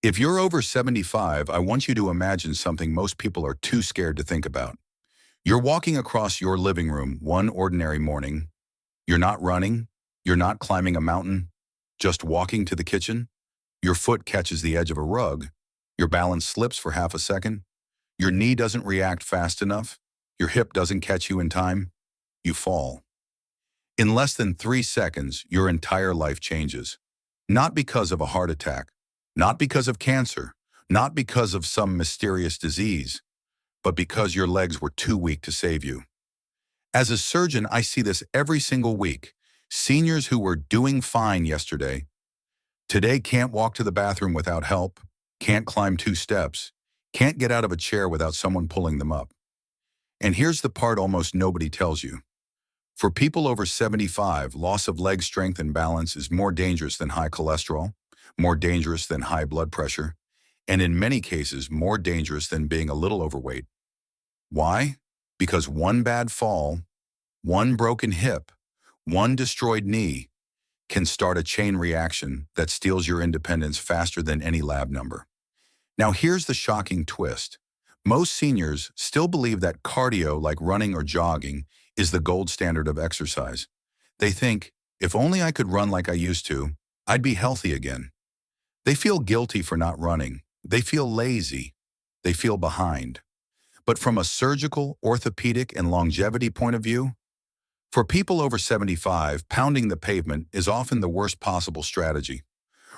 If you're over 75, I want you to imagine something most people are too scared to think about. You're walking across your living room one ordinary morning. You're not running. You're not climbing a mountain. Just walking to the kitchen. Your foot catches the edge of a rug. Your balance slips for half a second. Your knee doesn't react fast enough. Your hip doesn't catch you in time. You fall. In less than 3 seconds, your entire life changes. Not because of a heart attack, not because of cancer, not because of some mysterious disease, but because your legs were too weak to save you. As a surgeon, I see this every single week. Seniors who were doing fine yesterday, today can't walk to the bathroom without help, can't climb 2 steps, can't get out of a chair without someone pulling them up. And here's the part almost nobody tells you. For people over 75, loss of leg strength and balance is more dangerous than high cholesterol, more dangerous than high blood pressure, and in many cases, more dangerous than being a little overweight. Why? Because one bad fall, one broken hip, one destroyed knee can start a chain reaction that steals your independence faster than any lab number. Now here's the shocking twist. Most seniors still believe that cardio, like running or jogging, is the gold standard of exercise. They think, if only I could run like I used to, I'd be healthy again. They feel guilty for not running. They feel lazy. They feel behind. But from a surgical, orthopedic, and longevity point of view, for people over 75, pounding the pavement is often the worst possible strategy.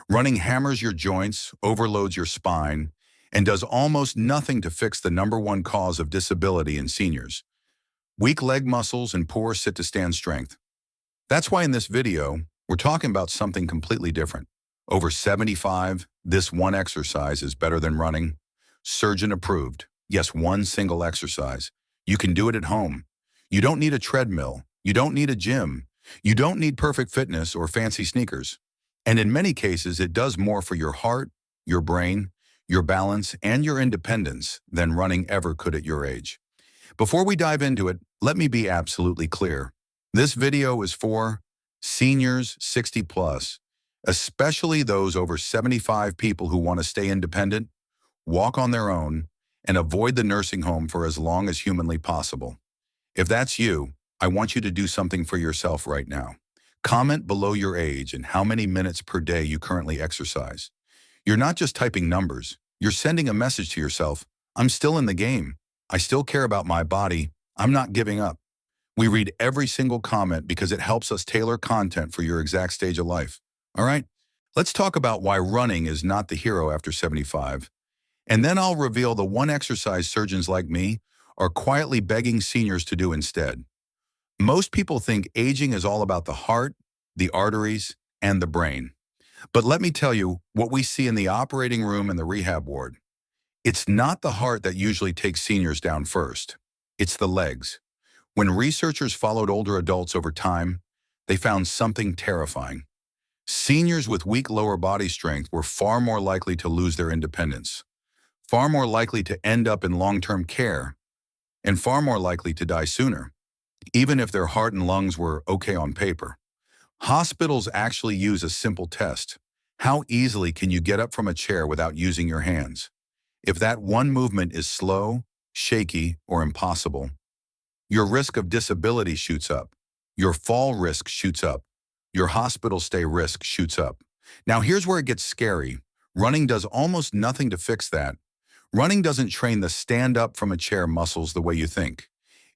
Running hammers your joints, overloads your spine, and does almost nothing to fix the number one cause of disability in seniors: weak leg muscles and poor sit-to-stand strength. That's why in this video, we're talking about something completely different. Over 75, this one exercise is better than running. Surgeon approved. Yes, one single exercise. You can do it at home. You don't need a treadmill. You don't need a gym. You don't need perfect fitness or fancy sneakers. And in many cases, it does more for your heart, your brain, your balance, and your independence than running ever could at your age. Before we dive into it, let me be absolutely clear. This video is for seniors 60 plus, especially those over 75 people who want to stay independent, walk on their own, and avoid the nursing home for as long as humanly possible. If that's you, I want you to do something for yourself right now. Comment below your age and how many minutes per day you currently exercise. You're not just typing numbers. You're sending a message to yourself. I'm still in the game. I still care about my body. I'm not giving up. We read every single comment because it helps us tailor content for your exact stage of life. All right? Let's talk about why running is not the hero after 75. And then I'll reveal the one exercise surgeons like me are quietly begging seniors to do instead. Most people think aging is all about the heart, the arteries, and the brain. But let me tell you what we see in the operating room and the rehab ward. It's not the heart that usually takes seniors down first. It's the legs. When researchers followed older adults over time, they found something terrifying. Seniors with weak lower body strength were far more likely to lose their independence, far more likely to end up in long-term care, and far more likely to die sooner, even if their heart and lungs were okay on paper. Hospitals actually use a simple test. How easily can you get up from a chair without using your hands? If that one movement is slow, shaky, or impossible, your risk of disability shoots up. Your fall risk shoots up. Your hospital stay risk shoots up. Now here's where it gets scary. Running does almost nothing to fix that. Running doesn't train the stand up from a chair muscles the way you think.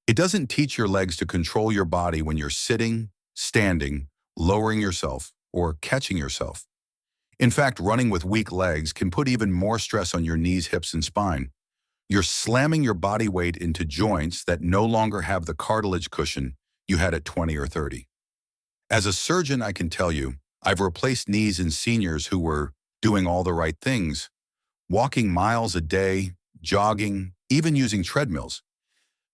It doesn't teach your legs to control your body when you're sitting, standing, lowering yourself, or catching yourself. In fact, running with weak legs can put even more stress on your knees, hips, and spine. You're slamming your body weight into joints that no longer have the cartilage cushion you had at 20 or 30. As a surgeon, I can tell you, I've replaced knees in seniors who were doing all the right things, walking miles a day, jogging, even using treadmills.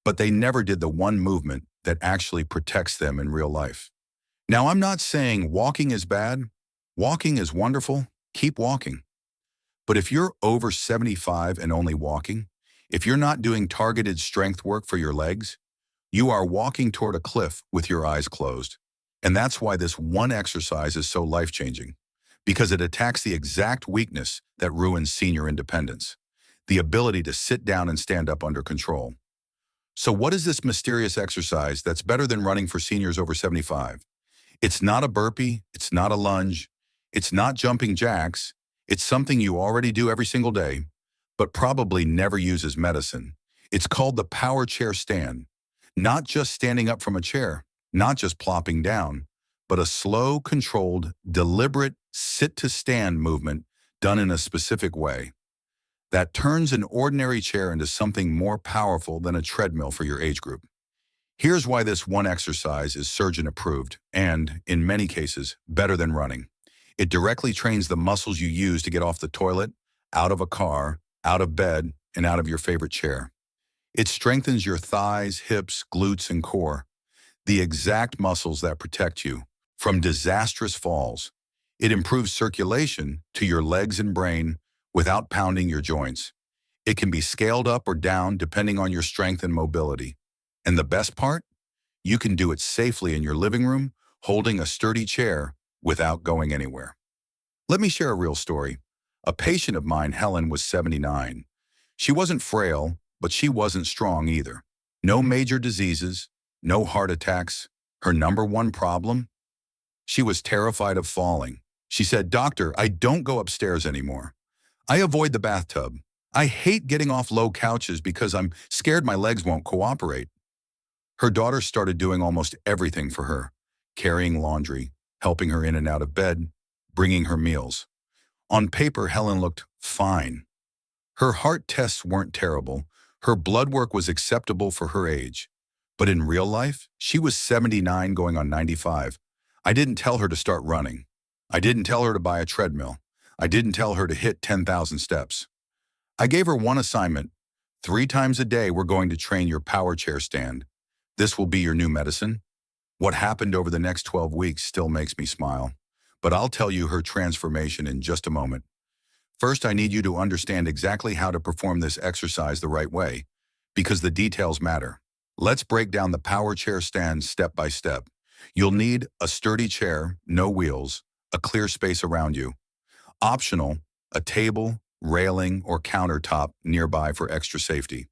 But they never did the one movement that actually protects them in real life. Now, I'm not saying walking is bad. Walking is wonderful. Keep walking. But if you're over 75 and only walking, if you're not doing targeted strength work for your legs, you are walking toward a cliff with your eyes closed. And that's why this one exercise is so life-changing. because it attacks the exact weakness that ruins senior independence, the ability to sit down and stand up under control. So what is this mysterious exercise that's better than running for seniors over 75? It's not a burpee, it's not a lunge, it's not jumping jacks, it's something you already do every single day, but probably never use as medicine. It's called the power chair stand. Not just standing up from a chair, not just plopping down, but a slow, controlled, deliberate sit-to-stand movement done in a specific way that turns an ordinary chair into something more powerful than a treadmill for your age group. Here's why this one exercise is surgeon approved and, in many cases, better than running. It directly trains the muscles you use to get off the toilet, out of a car, out of bed, and out of your favorite chair. It strengthens your thighs, hips, glutes, and core, the exact muscles that protect you from disastrous falls. It improves circulation to your legs and brain without pounding your joints. It can be scaled up or down depending on your strength and mobility. And the best part? You can do it safely in your living room, holding a sturdy chair without going anywhere. Let me share a real story. A patient of mine, Helen, was 79. She wasn't frail, but she wasn't strong either. No major diseases, no heart attacks. Her number one problem? She was terrified of falling. She said, "Doctor, I don't go upstairs anymore. I avoid the bathtub. I hate getting off low couches because I'm scared my legs won't cooperate." Her daughter started doing almost everything for her, carrying laundry, helping her in and out of bed, bringing her meals. On paper, Helen looked fine. Her heart tests weren't terrible. Her blood work was acceptable for her age. But in real life, she was 79 going on 95. I didn't tell her to start running. I didn't tell her to buy a treadmill. I didn't tell her to hit 10,000 steps. I gave her one assignment. 3 times a day, we're going to train your power chair stand. This will be your new medicine. What happened over the next 12 weeks still makes me smile. But I'll tell you her transformation in just a moment. First, I need you to understand exactly how to perform this exercise the right way, because the details matter. Let's break down the power chair stand step by step. You'll need a sturdy chair, no wheels, a clear space around you. Optional, a table, railing, or countertop nearby for extra safety.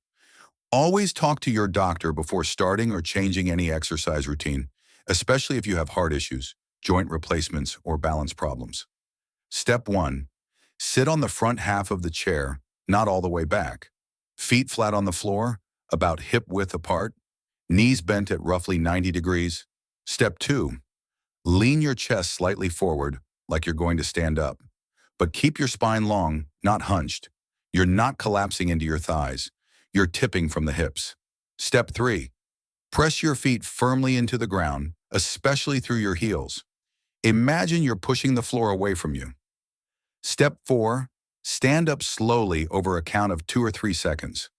Always talk to your doctor before starting or changing any exercise routine, especially if you have heart issues, joint replacements, or balance problems. Step 1. Sit on the front half of the chair, not all the way back. Feet flat on the floor, about hip width apart, knees bent at roughly 90 degrees. Step 2. Lean your chest slightly forward, like you're going to stand up. But keep your spine long, not hunched. You're not collapsing into your thighs. You're tipping from the hips. Step 3. Press your feet firmly into the ground, especially through your heels. Imagine you're pushing the floor away from you. Step 4. Stand up slowly over a count of 2 or 3 seconds.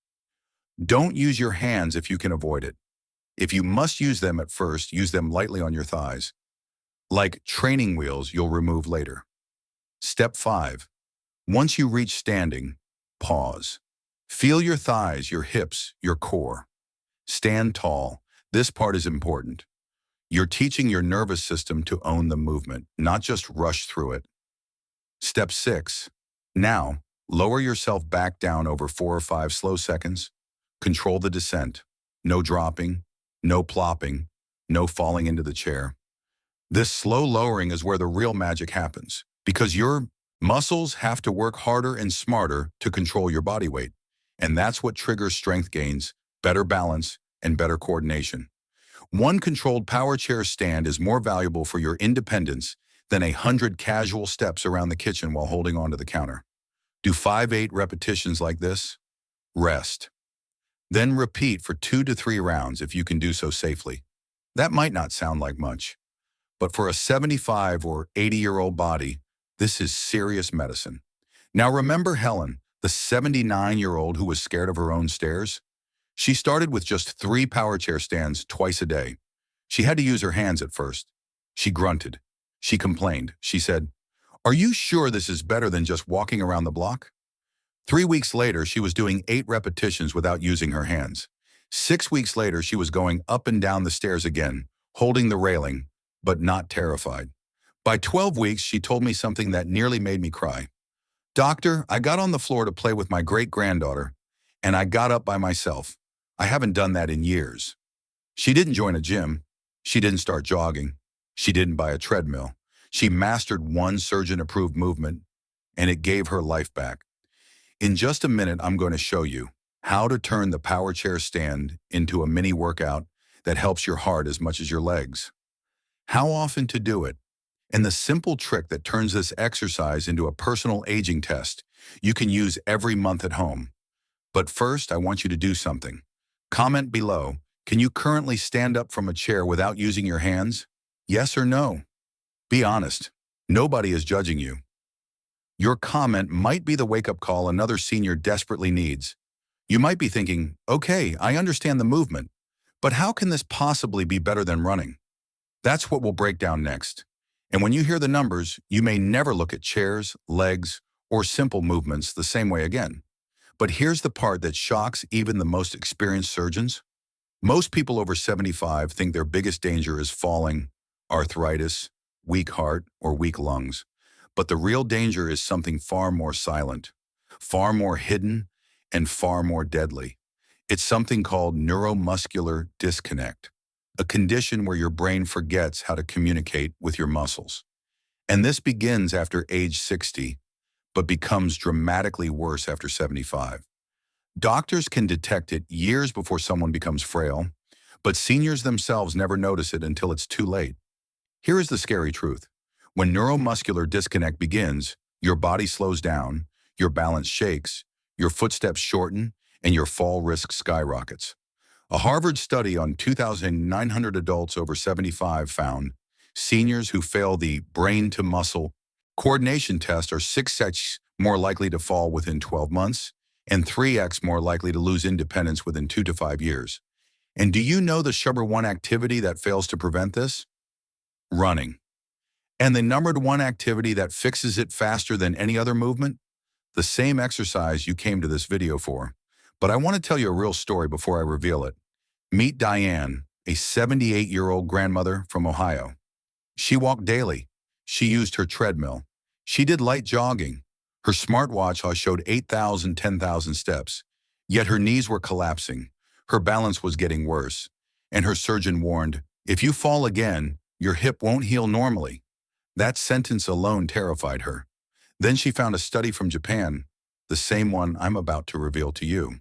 Don't use your hands if you can avoid it. If you must use them at first, use them lightly on your thighs. Like training wheels you'll remove later. Step 5. Once you reach standing, pause. Feel your thighs, your hips, your core. Stand tall. This part is important. You're teaching your nervous system to own the movement, not just rush through it. Step 6. Now, lower yourself back down over 4 or 5 slow seconds. Control the descent. No dropping, no plopping, no falling into the chair. This slow lowering is where the real magic happens, because your muscles have to work harder and smarter to control your body weight. And that's what triggers strength gains, better balance, and better coordination. One controlled power chair stand is more valuable for your independence than 100 casual steps around the kitchen while holding onto the counter. Do 5-8 repetitions like this. Rest. Then repeat for 2 to 3 rounds if you can do so safely. That might not sound like much, but for a 75 or 80-year-old body, this is serious medicine. Now remember Helen, the 79-year-old who was scared of her own stairs? She started with just 3 power chair stands twice a day. She had to use her hands at first. She grunted. She complained. She said, "Are you sure this is better than just walking around the block?" 3 weeks later, she was doing 8 repetitions without using her hands. 6 weeks later, she was going up and down the stairs again, holding the railing, but not terrified. By 12 weeks, she told me something that nearly made me cry. Doctor, I got on the floor to play with my great-granddaughter, and I got up by myself. I haven't done that in years. She didn't join a gym. She didn't start jogging. She didn't buy a treadmill. She mastered one surgeon-approved movement, and it gave her life back. In just a minute, I'm going to show you how to turn the power chair stand into a mini workout that helps your heart as much as your legs. How often to do it, and the simple trick that turns this exercise into a personal aging test you can use every month at home. But first, I want you to do something. Comment below, can you currently stand up from a chair without using your hands? Yes or no? Be honest. Nobody is judging you. Your comment might be the wake-up call another senior desperately needs. You might be thinking, okay, I understand the movement, but how can this possibly be better than running? That's what we'll break down next. And when you hear the numbers, you may never look at chairs, legs, or simple movements the same way again. But here's the part that shocks even the most experienced surgeons. Most people over 75 think their biggest danger is falling, arthritis, weak heart, or weak lungs. But the real danger is something far more silent, far more hidden, and far more deadly. It's something called neuromuscular disconnect, a condition where your brain forgets how to communicate with your muscles. And this begins after age 60, but becomes dramatically worse after 75. Doctors can detect it years before someone becomes frail, but seniors themselves never notice it until it's too late. Here is the scary truth. When neuromuscular disconnect begins, your body slows down, your balance shakes, your footsteps shorten, and your fall risk skyrockets. A Harvard study on 2,900 adults over 75 found seniors who fail the brain-to-muscle coordination test are 6x more likely to fall within 12 months and 3x more likely to lose independence within 2 to 5 years. And do you know the number one activity that fails to prevent this? Running. And the number one activity that fixes it faster than any other movement? The same exercise you came to this video for. But I want to tell you a real story before I reveal it. Meet Diane, a 78-year-old grandmother from Ohio. She walked daily. She used her treadmill. She did light jogging. Her smartwatch showed 8,000, 10,000 steps. Yet her knees were collapsing. Her balance was getting worse. And her surgeon warned, if you fall again, your hip won't heal normally. That sentence alone terrified her. Then she found a study from Japan, the same one I'm about to reveal to you,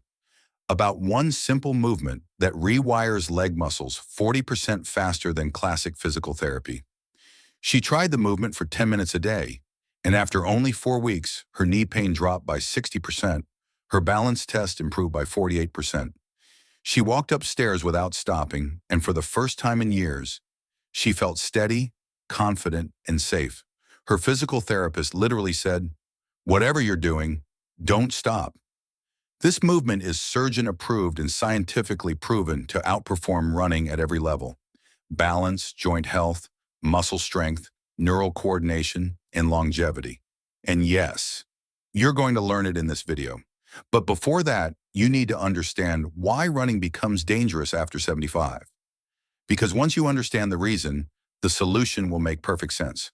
about one simple movement that rewires leg muscles 40% faster than classic physical therapy. She tried the movement for 10 minutes a day, and after only 4 weeks, her knee pain dropped by 60%, her balance test improved by 48%. She walked upstairs without stopping, and for the first time in years, she felt steady, confident, and safe. Her physical therapist literally said, whatever you're doing, don't stop. This movement is surgeon-approved and scientifically proven to outperform running at every level. Balance, joint health, muscle strength, neural coordination, and longevity. And yes, you're going to learn it in this video. But before that, you need to understand why running becomes dangerous after 75. Because once you understand the reason, the solution will make perfect sense.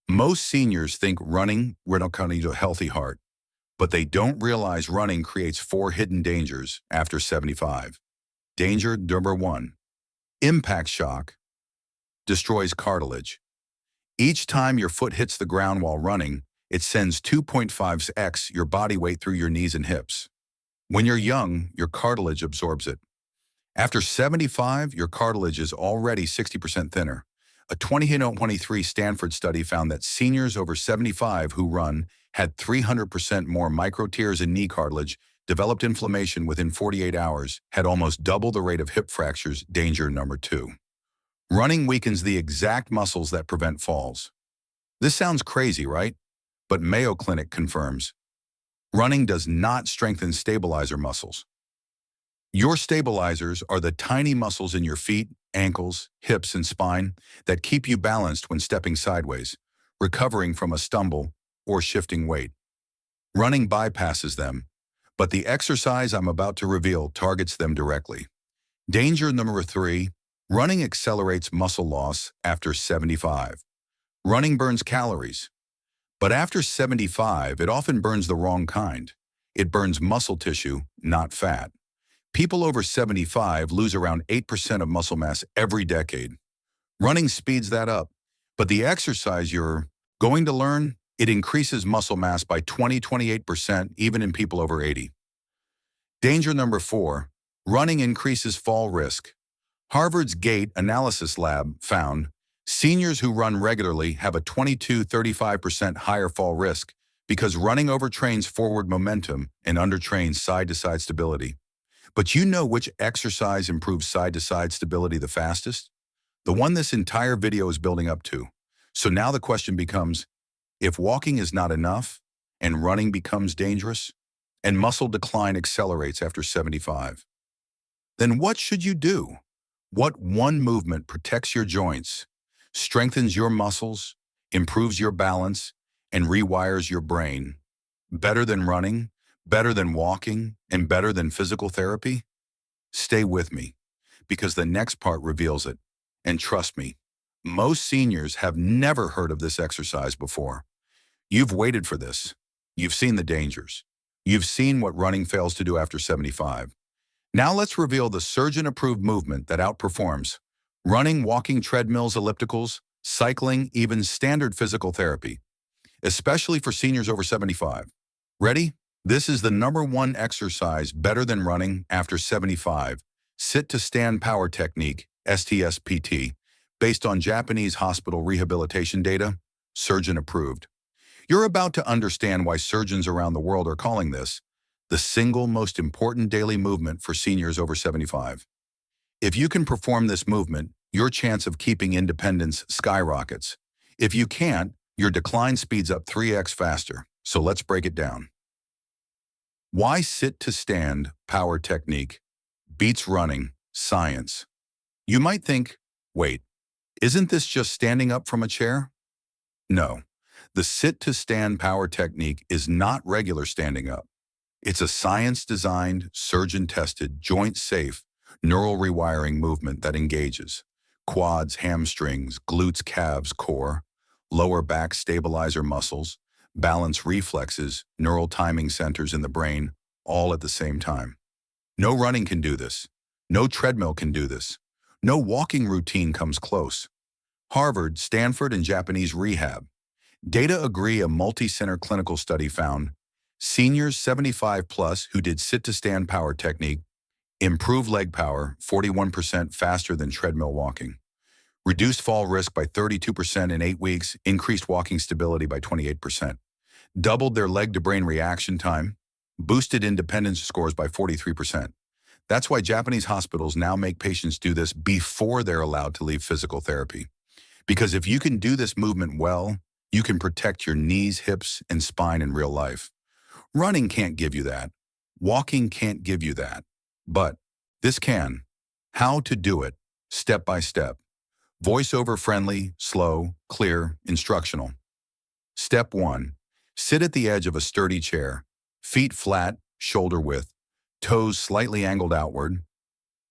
Most seniors think running will lead to a healthy heart, but they don't realize running creates 4 hidden dangers after 75. Danger number 1, impact shock, destroys cartilage. Each time your foot hits the ground while running, it sends 2.5x your body weight through your knees and hips. When you're young, your cartilage absorbs it. After 75, your cartilage is already 60% thinner. A 2023 Stanford study found that seniors over 75 who run had 300% more micro tears in knee cartilage, developed inflammation within 48 hours, had almost double the rate of hip fractures. Danger number 2. Running weakens the exact muscles that prevent falls. This sounds crazy, right? But Mayo Clinic confirms. Running does not strengthen stabilizer muscles. Your stabilizers are the tiny muscles in your feet, ankles, hips, and spine that keep you balanced when stepping sideways, recovering from a stumble, or shifting weight. Running bypasses them, but the exercise I'm about to reveal targets them directly. Danger number 3, running accelerates muscle loss after 75. Running burns calories, but after 75, it often burns the wrong kind. It burns muscle tissue, not fat. People over 75 lose around 8% of muscle mass every decade. Running speeds that up, but the exercise you're going to learn, it increases muscle mass by 20–28% even in people over 80. Danger number 4, running increases fall risk. Harvard's Gait Analysis Lab found seniors who run regularly have a 22–35% higher fall risk because running overtrains forward momentum and undertrains side-to-side stability. But you know which exercise improves side-to-side stability the fastest? The one this entire video is building up to. So now the question becomes, if walking is not enough and running becomes dangerous and muscle decline accelerates after 75, then what should you do? What one movement protects your joints, strengthens your muscles, improves your balance, and rewires your brain? Better than running, better than walking, and better than physical therapy? Stay with me, because the next part reveals it. And trust me, most seniors have never heard of this exercise before. You've waited for this. You've seen the dangers. You've seen what running fails to do after 75. Now let's reveal the surgeon-approved movement that outperforms running, walking, treadmills, ellipticals, cycling, even standard physical therapy, especially for seniors over 75. Ready? This is the #1 exercise better than running after 75. Sit-to-stand power technique, STSPT, based on Japanese hospital rehabilitation data, surgeon-approved. You're about to understand why surgeons around the world are calling this the single most important daily movement for seniors over 75. If you can perform this movement, your chance of keeping independence skyrockets. If you can't, your decline speeds up 3x faster. So let's break it down. Why sit-to-stand power technique beats running science? You might think, wait, isn't this just standing up from a chair? No, the sit-to-stand power technique is not regular standing up. It's a science-designed, surgeon-tested, joint-safe, neural rewiring movement that engages quads, hamstrings, glutes, calves, core, lower back stabilizer muscles, balance reflexes, neural timing centers in the brain, all at the same time. No running can do this. No treadmill can do this. No walking routine comes close. Harvard, Stanford, and Japanese rehab. Data agree. A multi-center clinical study found seniors 75 plus who did sit-to-stand power technique improved leg power 41% faster than treadmill walking, reduced fall risk by 32% in 8 weeks, increased walking stability by 28%, doubled their leg-to-brain reaction time, boosted independence scores by 43%. That's why Japanese hospitals now make patients do this before they're allowed to leave physical therapy. Because if you can do this movement well, you can protect your knees, hips, and spine in real life. Running can't give you that. Walking can't give you that. But this can. How to do it, step by step. Voiceover friendly, slow, clear, instructional. Step 1. Sit at the edge of a sturdy chair, feet flat, shoulder width, toes slightly angled outward.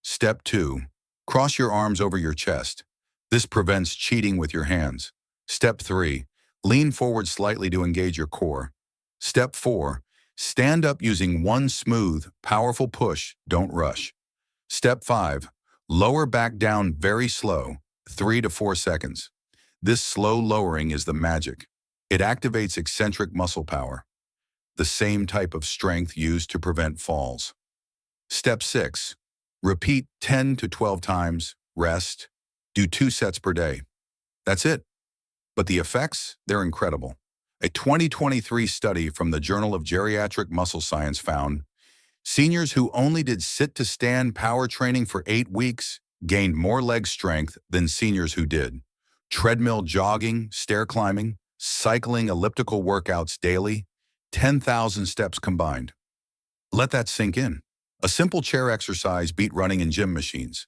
Step 2. Cross your arms over your chest. This prevents cheating with your hands. Step 3. Lean forward slightly to engage your core. Step 4. Stand up using one smooth, powerful push, don't rush. Step 5. Lower back down very slow, 3 to 4 seconds. This slow lowering is the magic. It activates eccentric muscle power, the same type of strength used to prevent falls. Step 6. Repeat 10 to 12 times, rest, do 2 sets per day. That's it. But the effects, they're incredible. A 2023 study from the Journal of Geriatric Muscle Science found seniors who only did sit-to-stand power training for 8 weeks gained more leg strength than seniors who did treadmill jogging, stair climbing, cycling, elliptical workouts daily, 10,000 steps combined. Let that sink in. A simple chair exercise beat running in gym machines.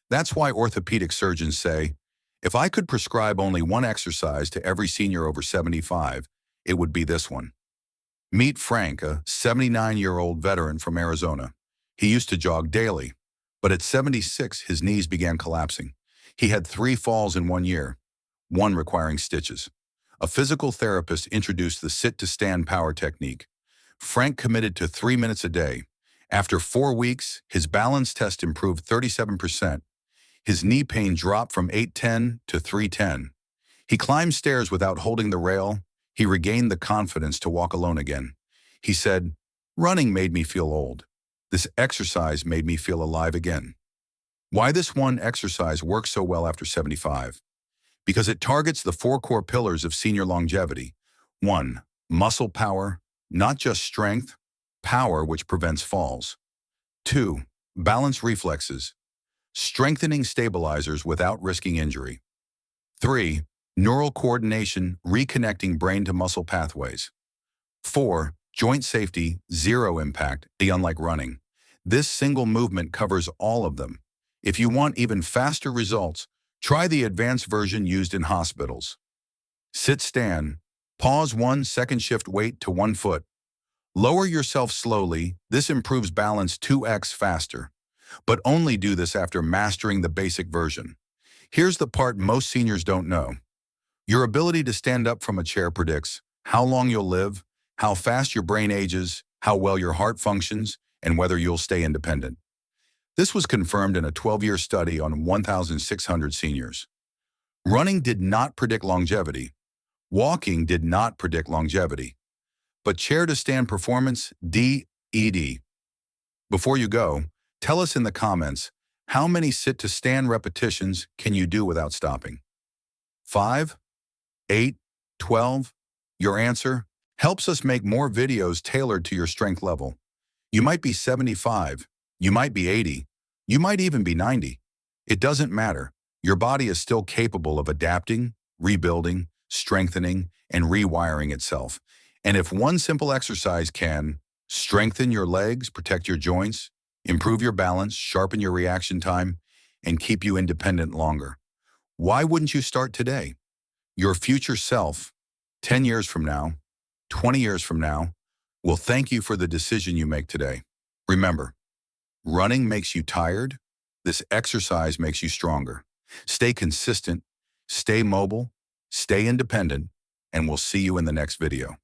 That's why orthopedic surgeons say, if I could prescribe only one exercise to every senior over 75, it would be this one. Meet Frank, a 79-year-old veteran from Arizona. He used to jog daily, but at 76, his knees began collapsing. He had 3 falls in 1 year. one requiring stitches. A physical therapist introduced the sit-to-stand power technique. Frank committed to 3 minutes a day. After 4 weeks, his balance test improved 37%. His knee pain dropped from 810 to 310. He climbed stairs without holding the rail. He regained the confidence to walk alone again. He said, "Running made me feel old. This exercise made me feel alive again." Why this one exercise works so well after 75? Because it targets the 4 core pillars of senior longevity. 1. Muscle power, not just strength, power which prevents falls. 2. Balance reflexes, strengthening stabilizers without risking injury. 3. Neural coordination, reconnecting brain to muscle pathways. 4. Joint safety, zero impact, unlike running. This single movement covers all of them. If you want even faster results, try the advanced version used in hospitals. Sit-stand. Pause 1 second, shift weight to 1 foot. Lower yourself slowly. This improves balance 2x faster. But only do this after mastering the basic version. Here's the part most seniors don't know. Your ability to stand up from a chair predicts how long you'll live, how fast your brain ages, how well your heart functions, and whether you'll stay independent. This was confirmed in a 12-year study on 1,600 seniors. Running did not predict longevity. Walking did not predict longevity. But chair-to-stand performance, DED. Before you go, tell us in the comments, how many sit-to-stand repetitions can you do without stopping? 5? 8? 12? Your answer helps us make more videos tailored to your strength level. You might be 75, you might be 80, you might even be 90. It doesn't matter. Your body is still capable of adapting, rebuilding, strengthening, and rewiring itself. And if one simple exercise can strengthen your legs, protect your joints, improve your balance, sharpen your reaction time, and keep you independent longer, why wouldn't you start today? Your future self, 10 years from now, 20 years from now, will thank you for the decision you make today. Remember, running makes you tired. This exercise makes you stronger. Stay consistent, stay mobile, stay independent, and we'll see you in the next video.